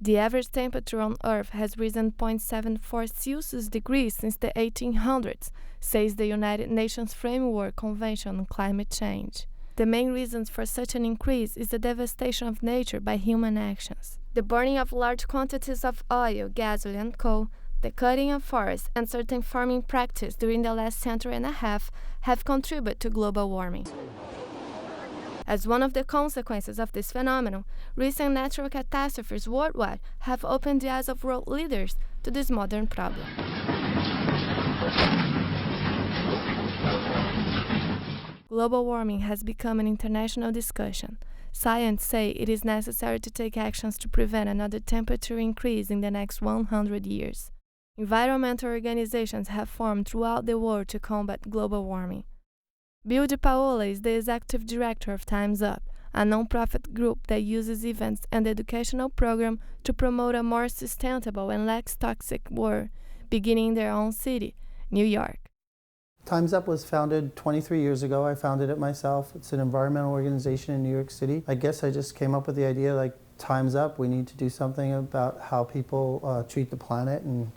The average temperature on Earth has risen 0.74 Celsius degrees since the 1800s, says the United Nations Framework Convention on Climate Change. The main reasons for such an increase is the devastation of nature by human actions. The burning of large quantities of oil, gasoline, and coal, the cutting of forests, and certain farming practices during the last century and a half have contributed to global warming. As one of the consequences of this phenomenon, recent natural catastrophes worldwide have opened the eyes of world leaders to this modern problem. Global warming has become an international discussion. Scientists say it is necessary to take actions to prevent another temperature increase in the next 100 years. Environmental organizations have formed throughout the world to combat global warming. Bill DiPaola is the executive director of Time's Up, a non-profit group that uses events and educational programs to promote a more sustainable and less toxic world, beginning in their own city, New York. Time's Up was founded 23 years ago. I founded it myself. It's an environmental organization in New York City. I guess I just came up with the idea, like, time's up. We need to do something about how people treat the planet and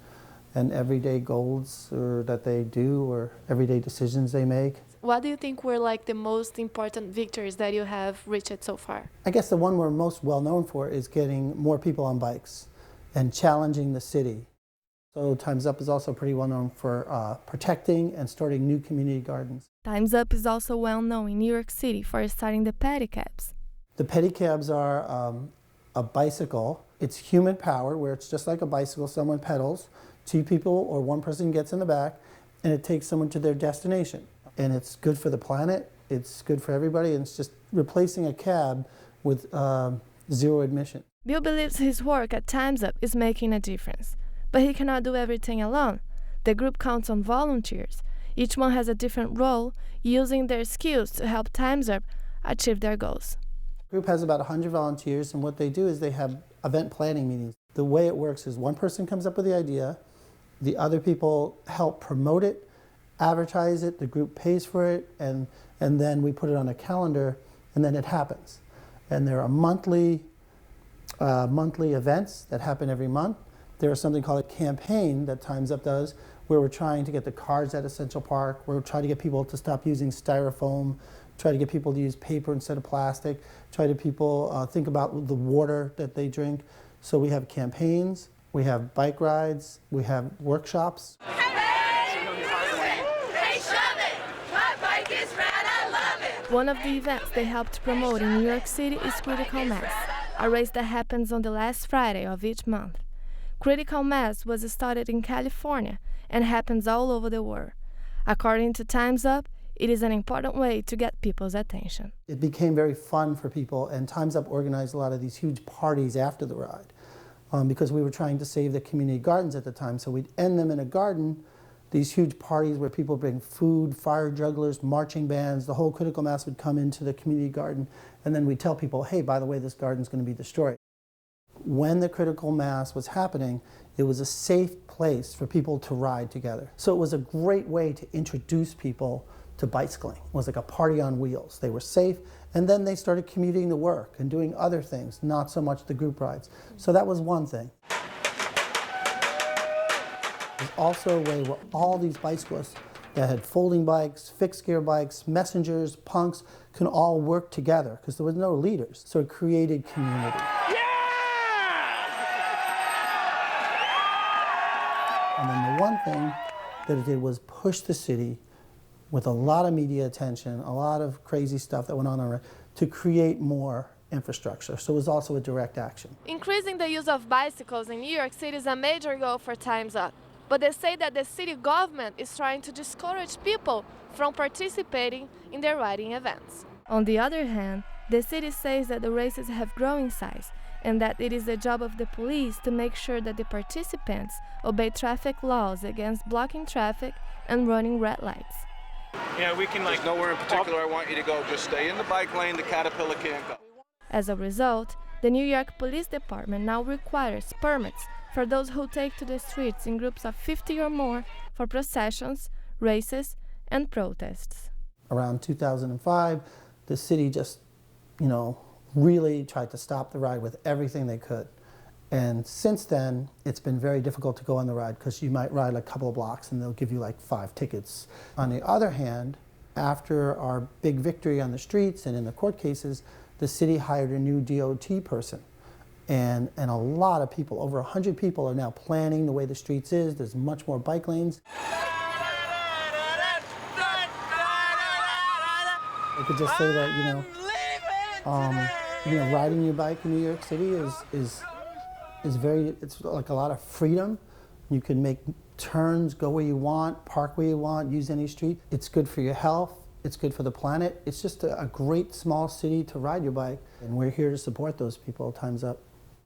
everyday goals that they do or everyday decisions they make. What do you think were like the most important victories that you have reached so far? I guess the one we're most well known for is getting more people on bikes and challenging the city. So Time's Up is also pretty well known for protecting and starting new community gardens. Time's Up is also well known in New York City for starting the pedicabs. The pedicabs are a bicycle. It's human powered, where it's just like a bicycle. Someone pedals, two people or one person gets in the back, and it takes someone to their destination. And it's good for the planet, it's good for everybody, and it's just replacing a cab with zero admission. Bill believes his work at Time's Up is making a difference, but he cannot do everything alone. The group counts on volunteers. Each one has a different role, using their skills to help Time's Up achieve their goals. The group has about 100 volunteers, and what they do is they have event planning meetings. The way it works is one person comes up with the idea, the other people help promote it, advertise it, the group pays for it, and then we put it on a calendar, and then it happens. And there are monthly events that happen every month. There is something called a campaign that Time's Up does, where we're trying to get the cars at Central Park, we're trying to get people to stop using styrofoam, try to get people to use paper instead of plastic, try to people think about the water that they drink. So we have campaigns, we have bike rides, we have workshops. One of the events they helped promote in New York City is Critical Mass, a race that happens on the last Friday of each month. Critical Mass was started in California and happens all over the world. According to Time's Up, it is an important way to get people's attention. It became very fun for people, and Time's Up organized a lot of these huge parties after the ride because we were trying to save the community gardens at the time, so we'd end them in a garden. These huge parties where people bring food, fire jugglers, marching bands, the whole Critical Mass would come into the community garden, and then we'd tell people, hey, by the way, this garden's going to be destroyed. When the Critical Mass was happening, it was a safe place for people to ride together. So it was a great way to introduce people to bicycling. It was like a party on wheels. They were safe, and then they started commuting to work and doing other things, not so much the group rides. So that was one thing. There's also a way where all these bicyclists that had folding bikes, fixed gear bikes, messengers, punks, can all work together because there was no leaders. So it created community. Yeah! And then the one thing that it did was push the city with a lot of media attention, a lot of crazy stuff that went on around, to create more infrastructure. So it was also a direct action. Increasing the use of bicycles in New York City is a major goal for Time's Up. But they say that the city government is trying to discourage people from participating in their riding events. On the other hand, the city says that the races have grown in size and that it is the job of the police to make sure that the participants obey traffic laws against blocking traffic and running red lights. Yeah, we can There's nowhere in particular I want you to go. Just stay in the bike lane. The Caterpillar can't go. As a result, the New York Police Department now requires permits for those who take to the streets in groups of 50 or more for processions, races, and protests. Around 2005, the city just, really tried to stop the ride with everything they could. And since then, it's been very difficult to go on the ride because you might ride a couple of blocks and they'll give you like 5 tickets. On the other hand, after our big victory on the streets and in the court cases, the city hired a new DOT person. And a lot of people, over 100 people, are now planning the way the streets is. There's much more bike lanes. I could just say that, riding your bike in New York City is very, it's like a lot of freedom. You can make turns, go where you want, park where you want, use any street. It's good for your health. It's good for the planet. It's just a great small city to ride your bike. And we're here to support those people. Time's Up.